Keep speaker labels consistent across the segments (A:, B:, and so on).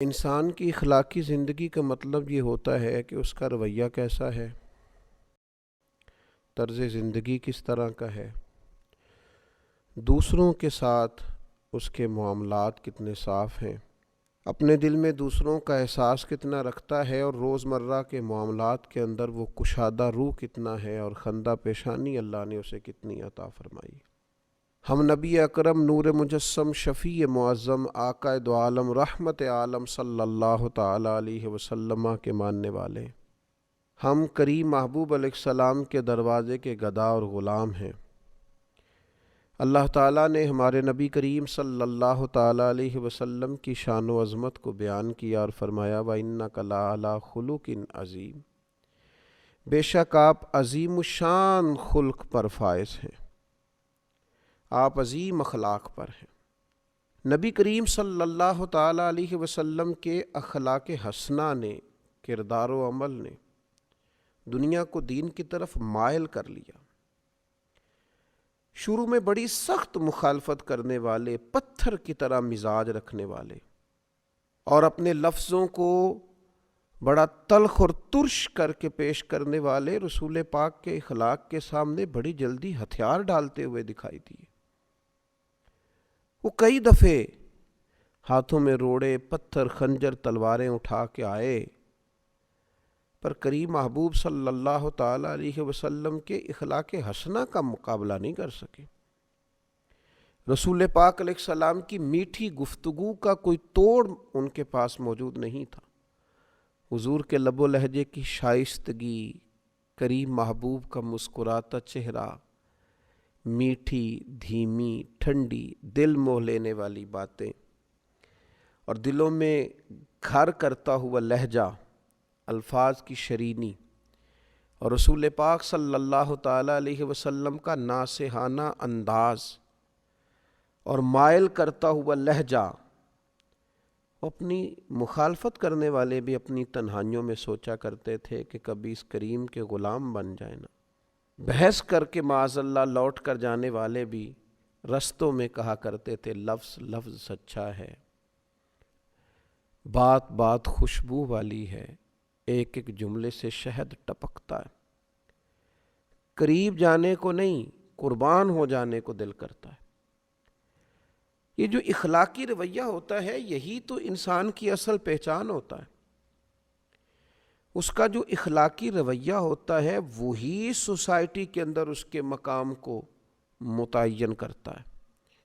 A: انسان کی اخلاقی زندگی کا مطلب یہ ہوتا ہے کہ اس کا رویہ کیسا ہے، طرز زندگی کس طرح کا ہے، دوسروں کے ساتھ اس کے معاملات کتنے صاف ہیں، اپنے دل میں دوسروں کا احساس کتنا رکھتا ہے اور روزمرہ کے معاملات کے اندر وہ کشادہ روح کتنا ہے اور خندہ پیشانی اللہ نے اسے کتنی عطا فرمائی۔ ہم نبی اکرم نور مجسم شفیع معظم آقا دو عالم رحمت عالم صلی اللہ تعالی علیہ وسلم کے ماننے والے، ہم کریم محبوب علیہ السلام کے دروازے کے گدا اور غلام ہیں۔ اللہ تعالیٰ نے ہمارے نبی کریم صلی اللہ تعالی علیہ وسلم کی شان و عظمت کو بیان کیا اور فرمایا وَإِنَّكَ لَعَلَىٰ خُلُقٍ عظیم، بے شک آپ عظیم الشان خلق پر فائز ہیں، آپ عظیم اخلاق پر ہیں۔ نبی کریم صلی اللہ تعالی علیہ وسلم کے اخلاق حسنہ نے، کردار و عمل نے دنیا کو دین کی طرف مائل کر لیا۔ شروع میں بڑی سخت مخالفت کرنے والے، پتھر کی طرح مزاج رکھنے والے اور اپنے لفظوں کو بڑا تلخ اور ترش کر کے پیش کرنے والے رسول پاک کے اخلاق کے سامنے بڑی جلدی ہتھیار ڈالتے ہوئے دکھائی دیے۔ وہ کئی دفعے ہاتھوں میں روڑے، پتھر، خنجر، تلواریں اٹھا کے آئے، پر کریم محبوب صلی اللہ تعالی علیہ وسلم کے اخلاق حسنہ کا مقابلہ نہیں کر سکے۔ رسول پاک علیہ السلام کی میٹھی گفتگو کا کوئی توڑ ان کے پاس موجود نہیں تھا۔ حضور کے لب و لہجے کی شائستگی، کریم محبوب کا مسکراتا چہرہ، میٹھی، دھیمی، ٹھنڈی، دل موہ لینے والی باتیں اور دلوں میں گھر کرتا ہوا لہجہ، الفاظ کی شرینی اور رسول پاک صلی اللہ تعالی علیہ وسلم کا ناصحانہ انداز اور مائل کرتا ہوا لہجہ، اپنی مخالفت کرنے والے بھی اپنی تنہائیوں میں سوچا کرتے تھے کہ کبھی اس کریم کے غلام بن جائیں نا۔ بحث کر کے معاذ اللہ لوٹ کر جانے والے بھی رستوں میں کہا کرتے تھے لفظ لفظ سچا ہے، بات بات خوشبو والی ہے، ایک ایک جملے سے شہد ٹپکتا ہے، قریب جانے کو نہیں قربان ہو جانے کو دل کرتا ہے۔ یہ جو اخلاقی رویہ ہوتا ہے یہی تو انسان کی اصل پہچان ہوتا ہے۔ اس کا جو اخلاقی رویہ ہوتا ہے وہی سوسائٹی کے اندر اس کے مقام کو متعین کرتا ہے۔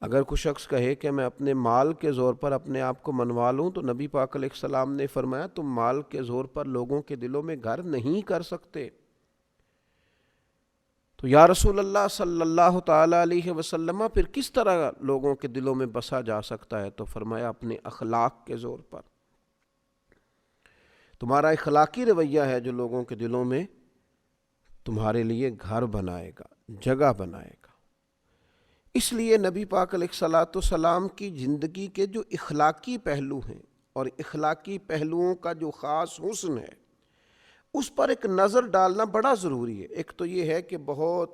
A: اگر کوئی شخص کہے کہ میں اپنے مال کے زور پر اپنے آپ کو منوا لوں تو نبی پاک علیہ السلام نے فرمایا تم مال کے زور پر لوگوں کے دلوں میں گھر نہیں کر سکتے۔ تو یا رسول اللہ صلی اللہ تعالی علیہ وسلم پھر کس طرح لوگوں کے دلوں میں بسا جا سکتا ہے؟ تو فرمایا اپنے اخلاق کے زور پر۔ تمہارا اخلاقی رویہ ہے جو لوگوں کے دلوں میں تمہارے لیے گھر بنائے گا، جگہ بنائے گا۔ اس لیے نبی پاک علیہ الصلاۃ والسلام کی زندگی کے جو اخلاقی پہلو ہیں اور اخلاقی پہلوؤں کا جو خاص حسن ہے اس پر ایک نظر ڈالنا بڑا ضروری ہے۔ ایک تو یہ ہے کہ بہت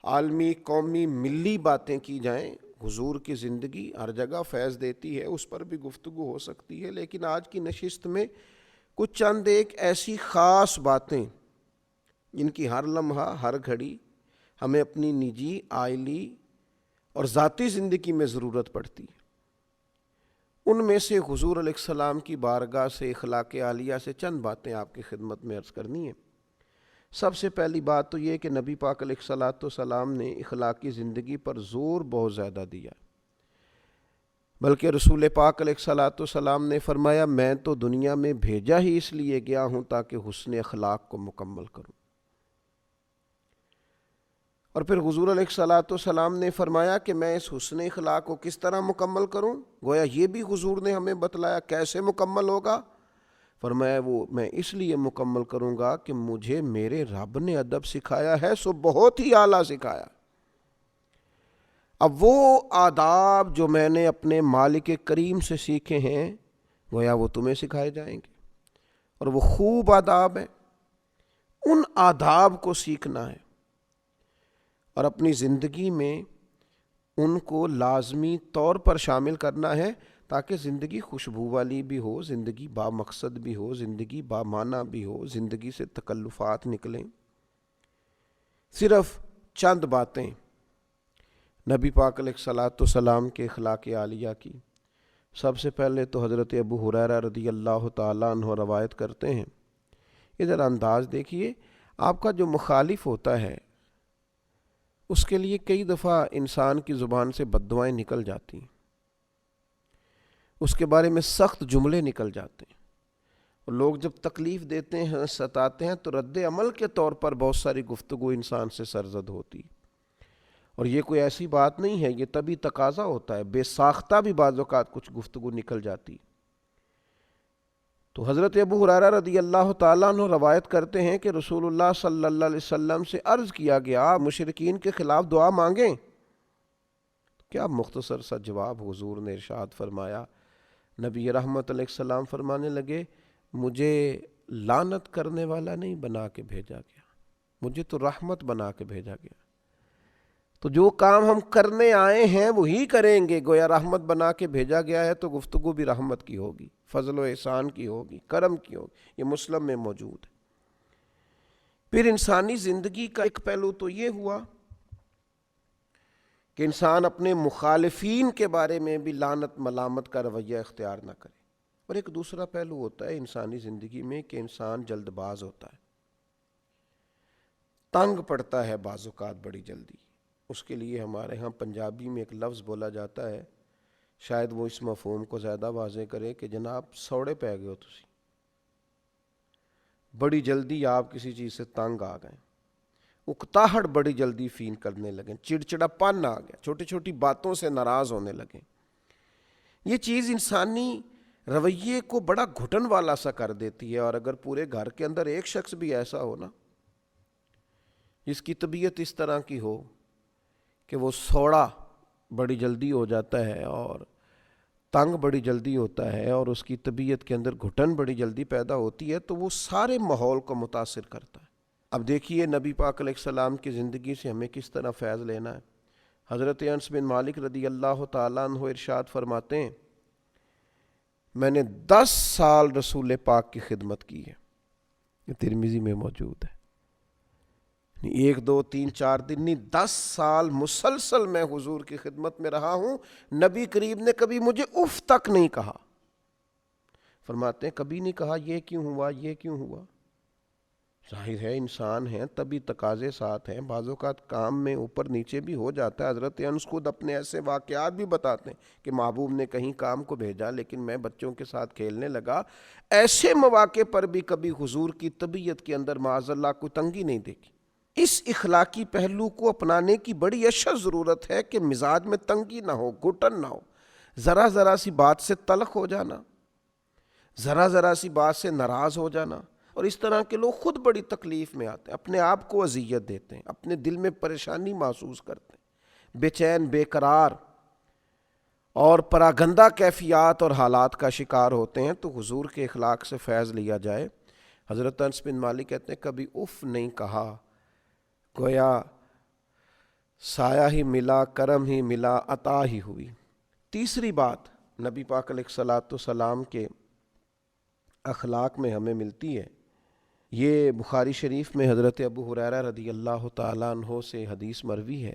A: عالمی، قومی، ملی باتیں کی جائیں، حضور کی زندگی ہر جگہ فیض دیتی ہے، اس پر بھی گفتگو ہو سکتی ہے، لیکن آج کی نشست میں کچھ چند ایک ایسی خاص باتیں جن کی ہر لمحہ، ہر گھڑی ہمیں اپنی نجی، عائلی اور ذاتی زندگی میں ضرورت پڑتی ہے، ان میں سے حضور علیہ السلام کی بارگاہ سے، اخلاق عالیہ سے چند باتیں آپ کی خدمت میں عرض کرنی ہیں۔ سب سے پہلی بات تو یہ کہ نبی پاک علیہ الصلاۃ والسلام نے اخلاقی زندگی پر زور بہت زیادہ دیا، بلکہ رسول پاک علیہ الصلاۃ والسلام نے فرمایا میں تو دنیا میں بھیجا ہی اس لیے گیا ہوں تاکہ حسن اخلاق کو مکمل کروں۔ اور پھر حضور علیہ الصلاۃ والسلام نے فرمایا کہ میں اس حسن اخلاق کو کس طرح مکمل کروں؟ گویا یہ بھی حضور نے ہمیں بتلایا کیسے مکمل ہوگا۔ فرمایا وہ میں اس لیے مکمل کروں گا کہ مجھے میرے رب نے ادب سکھایا ہے، سو بہت ہی اعلیٰ سکھایا۔ اب وہ آداب جو میں نے اپنے مالک کریم سے سیکھے ہیں گویا وہ تمہیں سکھائے جائیں گے، اور وہ خوب آداب ہیں، ان آداب کو سیکھنا ہے اور اپنی زندگی میں ان کو لازمی طور پر شامل کرنا ہے تاکہ زندگی خوشبو والی بھی ہو، زندگی با مقصد بھی ہو، زندگی با معنی بھی ہو، زندگی سے تکلفات نکلیں۔ صرف چند باتیں نبی پاک علیہ الصلوۃ والسلام کے اخلاق عالیہ کی۔ سب سے پہلے تو حضرت ابو ہریرہ رضی اللہ تعالیٰ عنہ روایت کرتے ہیں، ادھر انداز دیکھیے، آپ کا جو مخالف ہوتا ہے اس کے لیے کئی دفعہ انسان کی زبان سے بد دعائیں نکل جاتی ہیں، اس کے بارے میں سخت جملے نکل جاتے ہیں، اور لوگ جب تکلیف دیتے ہیں، ستاتے ہیں، تو رد عمل کے طور پر بہت ساری گفتگو انسان سے سرزد ہوتی، اور یہ کوئی ایسی بات نہیں ہے، یہ طبی تقاضا ہوتا ہے، بے ساختہ بھی بعض اوقات کچھ گفتگو نکل جاتی۔ تو حضرت ابو ہریرہ رضی اللہ تعالیٰ عنہ روایت کرتے ہیں کہ رسول اللہ صلی اللہ علیہ وسلم سے عرض کیا گیا مشرکین کے خلاف دعا مانگیں، کیا مختصر سا جواب حضور نے ارشاد فرمایا، نبی رحمت علیہ السلام فرمانے لگے، مجھے لعنت کرنے والا نہیں بنا کے بھیجا گیا، مجھے تو رحمت بنا کے بھیجا گیا، تو جو کام ہم کرنے آئے ہیں وہی کریں گے، گویا رحمت بنا کے بھیجا گیا ہے تو گفتگو بھی رحمت کی ہوگی، فضل و احسان کی ہوگی، کرم کی ہوگی، یہ مسلم میں موجود ہے۔ پھر انسانی زندگی کا ایک پہلو تو یہ ہوا کہ انسان اپنے مخالفین کے بارے میں بھی لعنت ملامت کا رویہ اختیار نہ کرے، اور ایک دوسرا پہلو ہوتا ہے انسانی زندگی میں کہ انسان جلد باز ہوتا ہے، تنگ پڑتا ہے بعض اوقات بڑی جلدی۔ اس کے لیے ہمارے ہاں پنجابی میں ایک لفظ بولا جاتا ہے، شاید وہ اس مفہوم کو زیادہ واضح کرے کہ جناب سوڑے پہ گئے ہو تسی، بڑی جلدی آپ کسی چیز سے تنگ آ گئے، اکتاہٹ بڑی جلدی فیل کرنے لگے، چڑچڑا پن آ گیا، چھوٹی چھوٹی باتوں سے ناراض ہونے لگے۔ یہ چیز انسانی رویے کو بڑا گھٹن والا سا کر دیتی ہے، اور اگر پورے گھر کے اندر ایک شخص بھی ایسا ہو نا جس کی طبیعت اس طرح کی ہو کہ وہ سوڑا بڑی جلدی ہو جاتا ہے اور تنگ بڑی جلدی ہوتا ہے، اور اس کی طبیعت کے اندر گھٹن بڑی جلدی پیدا ہوتی ہے، تو وہ سارے ماحول کو متاثر کرتا ہے۔ اب دیکھیے نبی پاک علیہ السلام کی زندگی سے ہمیں کس طرح فیض لینا ہے۔ حضرت انس بن مالک رضی اللہ تعالیٰ عنہ ارشاد فرماتے ہیں، میں نے 10 سال رسول پاک کی خدمت کی ہے، یہ ترمذی میں موجود ہے، 1 2 3 4 دن نہیں، 10 سال مسلسل میں حضور کی خدمت میں رہا ہوں، نبی کریم نے کبھی مجھے اف تک نہیں کہا۔ فرماتے ہیں کبھی نہیں کہا یہ کیوں ہوا، یہ کیوں ہوا، ظاہر ہے انسان ہیں، تبھی تقاضے ساتھ ہیں، بعض اوقات کام میں اوپر نیچے بھی ہو جاتا ہے۔ حضرت انس خود اپنے ایسے واقعات بھی بتاتے ہیں کہ محبوب نے کہیں کام کو بھیجا لیکن میں بچوں کے ساتھ کھیلنے لگا، ایسے مواقع پر بھی کبھی حضور کی طبیعت کے اندر معاذ اللہ کوئی تنگی نہیں دیکھی۔ اس اخلاقی پہلو کو اپنانے کی بڑی اشد ضرورت ہے کہ مزاج میں تنگی نہ ہو، گھٹن نہ ہو، ذرا ذرا سی بات سے تلخ ہو جانا، ذرا ذرا سی بات سے ناراض ہو جانا، اور اس طرح کے لوگ خود بڑی تکلیف میں آتے ہیں، اپنے آپ کو اذیت دیتے ہیں، اپنے دل میں پریشانی محسوس کرتے ہیں، بے چین بے قرار اور پراگندہ کیفیات اور حالات کا شکار ہوتے ہیں۔ تو حضور کے اخلاق سے فیض لیا جائے۔ حضرت انس بن مالک کہتے ہیں کبھی اف نہیں کہا، گویا سایہ ہی ملا، کرم ہی ملا، عطا ہی ہوئی۔ تیسری بات نبی پاک علیہ الصلوۃ والسلام کے اخلاق میں ہمیں ملتی ہے، یہ بخاری شریف میں حضرت ابو ہریرہ رضی اللہ تعالیٰ عنہ سے حدیث مروی ہے۔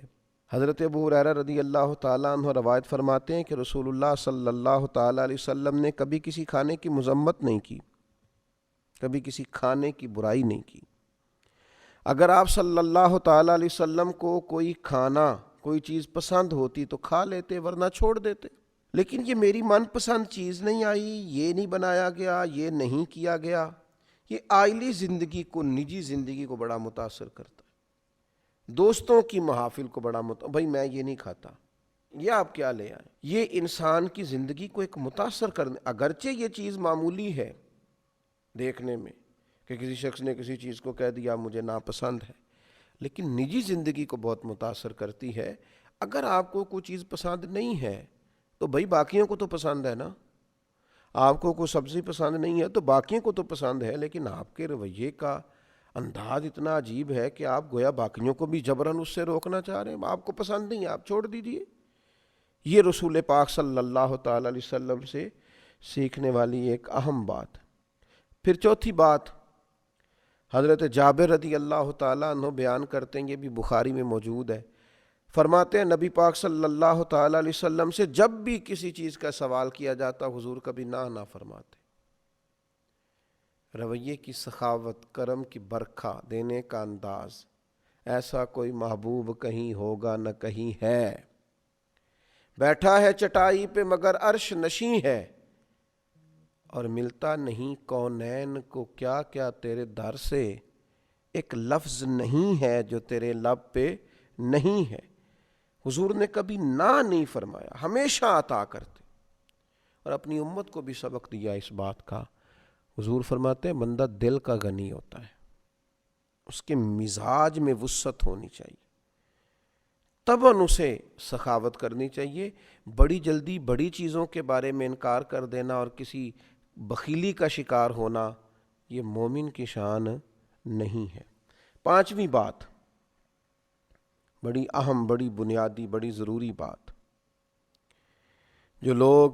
A: حضرت ابو ہریرہ رضی اللہ تعالیٰ عنہ روایت فرماتے ہیں کہ رسول اللہ صلی اللہ تعالیٰ علیہ وسلم نے کبھی کسی کھانے کی مذمت نہیں کی، کبھی کسی کھانے کی برائی نہیں کی۔ اگر آپ صلی اللہ تعالیٰ علیہ وسلم کو کوئی کھانا، کوئی چیز پسند ہوتی تو کھا لیتے، ورنہ چھوڑ دیتے، لیکن یہ میری من پسند چیز نہیں آئی، یہ نہیں بنایا گیا، یہ نہیں کیا گیا، یہ عائلی زندگی کو، نجی زندگی کو بڑا متاثر کرتا ہے، دوستوں کی محافل کو بڑا بھائی میں یہ نہیں کھاتا، یہ آپ کیا لے آئے، یہ انسان کی زندگی کو ایک متاثر کرنے، اگرچہ یہ چیز معمولی ہے دیکھنے میں کہ کسی شخص نے کسی چیز کو کہہ دیا مجھے ناپسند ہے، لیکن نجی زندگی کو بہت متاثر کرتی ہے۔ اگر آپ کو کوئی چیز پسند نہیں ہے تو بھائی باقیوں کو تو پسند ہے نا، آپ کو کوئی سبزی پسند نہیں ہے تو باقیوں کو تو پسند ہے، لیکن آپ کے رویے کا انداز اتنا عجیب ہے کہ آپ گویا باقیوں کو بھی جبراً اس سے روکنا چاہ رہے ہیں، آپ کو پسند نہیں، آپ چھوڑ دیجئے۔ یہ رسول پاک صلی اللہ تعالی علیہ وسلم سے سیکھنے والی ایک اہم بات۔ پھر چوتھی بات، حضرت جابر رضی اللہ تعالیٰ عنہ بیان کرتے ہیں، یہ بھی بخاری میں موجود ہے، فرماتے ہیں نبی پاک صلی اللہ تعالیٰ علیہ وسلم سے جب بھی کسی چیز کا سوال کیا جاتا حضور کبھی نہ فرماتے۔ رویے کی سخاوت، کرم کی برکھا دینے کا انداز، ایسا کوئی محبوب کہیں ہوگا نہ کہیں ہے، بیٹھا ہے چٹائی پہ مگر عرش نشیں ہے، اور ملتا نہیں کونین کو کیا کیا تیرے در سے، ایک لفظ نہیں ہے جو تیرے لب پہ نہیں ہے۔ حضور نے کبھی نہ نہیں فرمایا، ہمیشہ عطا کرتے، اور اپنی امت کو بھی سبق دیا اس بات کا۔ حضور فرماتے ہیں بندہ دل کا غنی ہوتا ہے، اس کے مزاج میں وسعت ہونی چاہیے، طبعاً اسے سخاوت کرنی چاہیے۔ بڑی جلدی بڑی چیزوں کے بارے میں انکار کر دینا اور کسی بخیلی کا شکار ہونا، یہ مومن کی شان نہیں ہے۔ پانچویں بات، بڑی اہم، بڑی بنیادی، بڑی ضروری بات، جو لوگ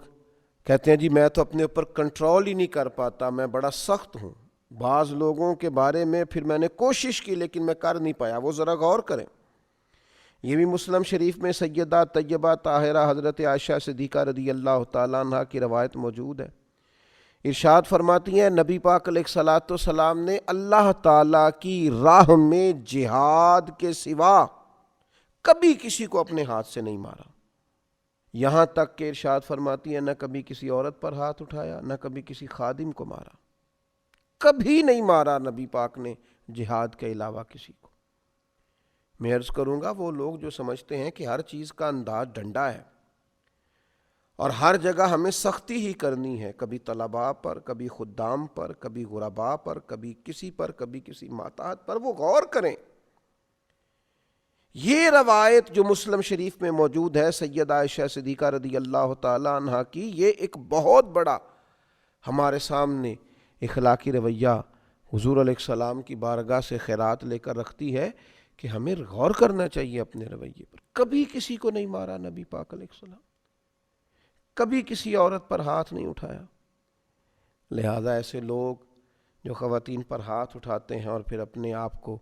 A: کہتے ہیں جی میں تو اپنے اوپر کنٹرول ہی نہیں کر پاتا، میں بڑا سخت ہوں، بعض لوگوں کے بارے میں پھر میں نے کوشش کی لیکن میں کر نہیں پایا، وہ ذرا غور کریں۔ یہ بھی مسلم شریف میں سیدہ طیبہ طاہرہ حضرت عائشہ صدیقہ رضی اللہ تعالیٰ عنہ کی روایت موجود ہے۔ ارشاد فرماتی ہیں نبی پاک علیہ الصلوۃ والسلام نے اللہ تعالیٰ کی راہ میں جہاد کے سوا کبھی کسی کو اپنے ہاتھ سے نہیں مارا، یہاں تک کہ ارشاد فرماتی ہیں نہ کبھی کسی عورت پر ہاتھ اٹھایا، نہ کبھی کسی خادم کو مارا، کبھی نہیں مارا نبی پاک نے جہاد کے علاوہ کسی کو۔ میں عرض کروں گا وہ لوگ جو سمجھتے ہیں کہ ہر چیز کا انداز ڈنڈا ہے اور ہر جگہ ہمیں سختی ہی کرنی ہے، کبھی طلباء پر، کبھی خدام پر، کبھی غرباء پر، کبھی کسی پر، کبھی کسی محتاج پر، وہ غور کریں۔ یہ روایت جو مسلم شریف میں موجود ہے سیدہ عائشہ صدیقہ رضی اللہ تعالی عنہ کی، یہ ایک بہت بڑا ہمارے سامنے اخلاقی رویہ حضور علیہ السلام کی بارگاہ سے خیرات لے کر رکھتی ہے کہ ہمیں غور کرنا چاہیے اپنے رویے پر۔ کبھی کسی کو نہیں مارا نبی پاک علیہ السلام، کبھی کسی عورت پر ہاتھ نہیں اٹھایا۔ لہذا ایسے لوگ جو خواتین پر ہاتھ اٹھاتے ہیں اور پھر اپنے آپ کو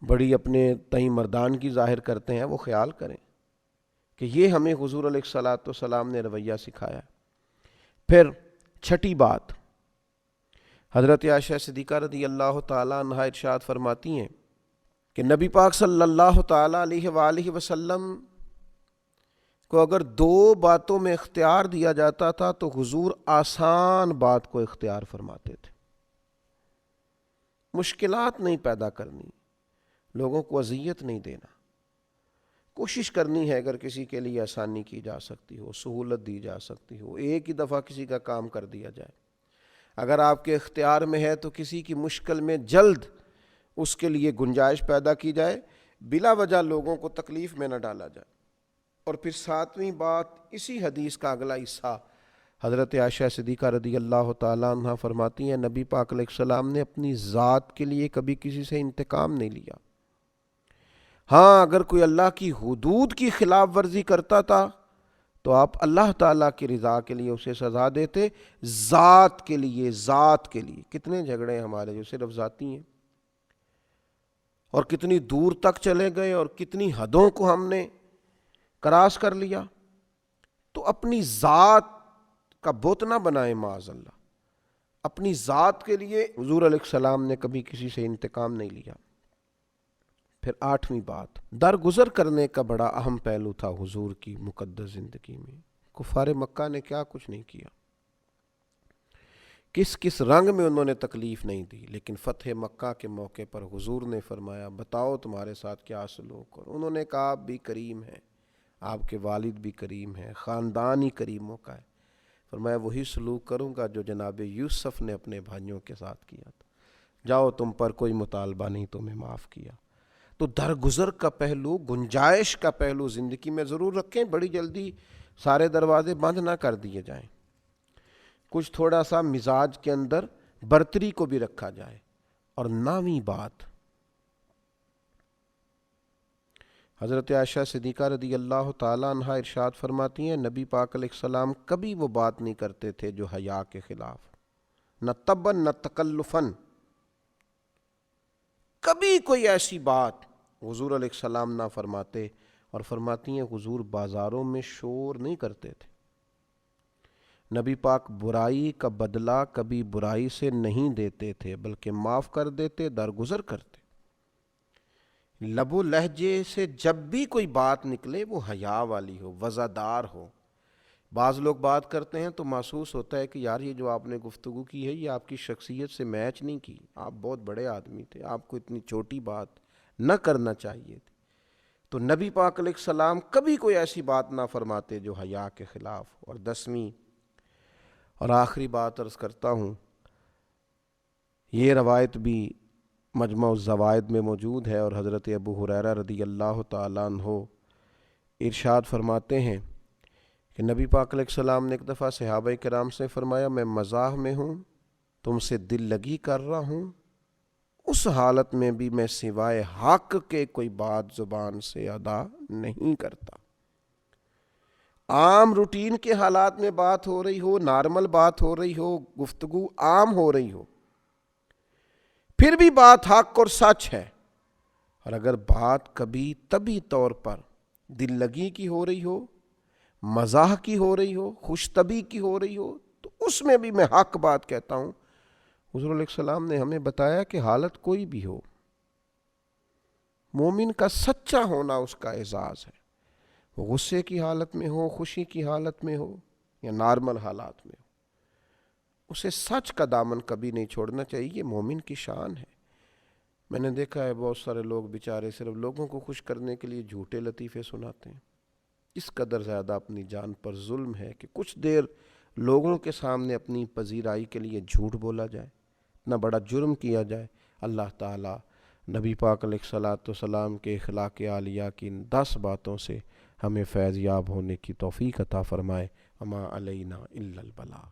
A: بڑی اپنے تئیں مردانگی ظاہر کرتے ہیں، وہ خیال کریں کہ یہ ہمیں حضور علیہ الصلوۃ والسلام نے رویہ سکھایا۔ پھر چھٹی بات، حضرت عائشہ صدیقہ رضی اللہ تعالی عنہا ارشاد فرماتی ہیں کہ نبی پاک صلی اللہ تعالی علیہ وآلہ وسلم کو اگر دو باتوں میں اختیار دیا جاتا تھا تو حضور آسان بات کو اختیار فرماتے تھے۔ مشکلات نہیں پیدا کرنی، لوگوں کو اذیت نہیں دینا، کوشش کرنی ہے اگر کسی کے لیے آسانی کی جا سکتی ہو، سہولت دی جا سکتی ہو، ایک ہی دفعہ کسی کا کام کر دیا جائے۔ اگر آپ کے اختیار میں ہے تو کسی کی مشکل میں جلد اس کے لیے گنجائش پیدا کی جائے، بلا وجہ لوگوں کو تکلیف میں نہ ڈالا جائے۔ اور پھر ساتویں بات، اسی حدیث کا اگلا حصہ، حضرت عائشہ صدیقہ رضی اللہ تعالیٰ عنہ فرماتی ہیں نبی پاک علیہ السلام نے اپنی ذات کے لیے کبھی کسی سے انتقام نہیں لیا۔ ہاں اگر کوئی اللہ کی حدود کی خلاف ورزی کرتا تھا تو آپ اللہ تعالیٰ کی رضا کے لیے اسے سزا دیتے، ذات کے لیے، ذات کے لیے۔ کتنے جھگڑے ہمارے جو صرف ذاتی ہیں، اور کتنی دور تک چلے گئے اور کتنی حدوں کو ہم نے کراس کر لیا۔ تو اپنی ذات کا بت نہ بنائیں معاذ اللہ، اپنی ذات کے لیے حضور علیہ السلام نے کبھی کسی سے انتقام نہیں لیا۔ پھر آٹھویں بات، درگزر کرنے کا بڑا اہم پہلو تھا حضور کی مقدس زندگی میں۔ کفار مکہ نے کیا کچھ نہیں کیا، کس کس رنگ میں انہوں نے تکلیف نہیں دی، لیکن فتح مکہ کے موقع پر حضور نے فرمایا بتاؤ تمہارے ساتھ کیا سلوک، اور انہوں نے کہا آپ بھی کریم ہیں، آپ کے والد بھی کریم ہیں، خاندان ہی کریموں کا ہے۔ فرمایا وہی سلوک کروں گا جو جناب یوسف نے اپنے بھائیوں کے ساتھ کیا تھا، جاؤ تم پر کوئی مطالبہ نہیں، تمہیں معاف کیا۔ تو درگزر کا پہلو، گنجائش کا پہلو زندگی میں ضرور رکھیں، بڑی جلدی سارے دروازے بند نہ کر دیے جائیں، کچھ تھوڑا سا مزاج کے اندر برتری کو بھی رکھا جائے۔ اور 9ویں بات، حضرت عائشہ صدیقہ رضی اللہ تعالیٰ عنہا ارشاد فرماتی ہیں نبی پاک علیہ السلام کبھی وہ بات نہیں کرتے تھے جو حیا کے خلاف، نہ تبن نہ تکلفن، کبھی کوئی ایسی بات حضور علیہ السلام نہ فرماتے. اور فرماتی ہیں حضور بازاروں میں شور نہیں کرتے تھے. نبی پاک برائی کا بدلہ کبھی برائی سے نہیں دیتے تھے بلکہ معاف کر دیتے، درگزر کرتے. لب و لہجے سے جب بھی کوئی بات نکلے وہ حیا والی ہو، وزادار ہو. بعض لوگ بات کرتے ہیں تو محسوس ہوتا ہے کہ یار یہ جو آپ نے گفتگو کی ہے یہ آپ کی شخصیت سے میچ نہیں کی، آپ بہت بڑے آدمی تھے، آپ کو اتنی چھوٹی بات نہ کرنا چاہیے تھی. تو نبی پاک علیہ السلام کبھی کوئی ایسی بات نہ فرماتے جو حیا کے خلاف. اور 10ویں اور آخری بات عرض کرتا ہوں، یہ روایت بھی مجمع الزوائد میں موجود ہے، اور حضرت ابو ہریرہ رضی اللہ تعالیٰ عنہ ارشاد فرماتے ہیں کہ نبی پاک علیہ السلام نے ایک دفعہ صحابہ کرام سے فرمایا میں مزاح میں ہوں، تم سے دل لگی کر رہا ہوں، اس حالت میں بھی میں سوائے حق کے کوئی بات زبان سے ادا نہیں کرتا. عام روٹین کے حالات میں بات ہو رہی ہو، نارمل بات ہو رہی ہو، گفتگو عام ہو رہی ہو، پھر بھی بات حق اور سچ ہے. اور اگر بات کبھی طبی طور پر دل لگی کی ہو رہی ہو، مزاح کی ہو رہی ہو، خوش طبی کی ہو رہی ہو، تو اس میں بھی میں حق بات کہتا ہوں. حضور علیہ السلام نے ہمیں بتایا کہ حالت کوئی بھی ہو، مومن کا سچا ہونا اس کا اعزاز ہے. وہ غصے کی حالت میں ہو، خوشی کی حالت میں ہو، یا نارمل حالات میں ہو، اسے سچ کا دامن کبھی نہیں چھوڑنا چاہیے. یہ مومن کی شان ہے. میں نے دیکھا ہے بہت سارے لوگ بیچارے صرف لوگوں کو خوش کرنے کے لیے جھوٹے لطیفے سناتے ہیں. اس قدر زیادہ اپنی جان پر ظلم ہے کہ کچھ دیر لوگوں کے سامنے اپنی پذیرائی کے لیے جھوٹ بولا جائے، اتنا بڑا جرم کیا جائے. اللہ تعالیٰ نبی پاک علیہ الصلاۃ والسلام کے اخلاق عالیہ کی ان 10 باتوں سے ہمیں فیض یاب ہونے کی توفیق عطا فرمائے. وما علینا الا البلاغ.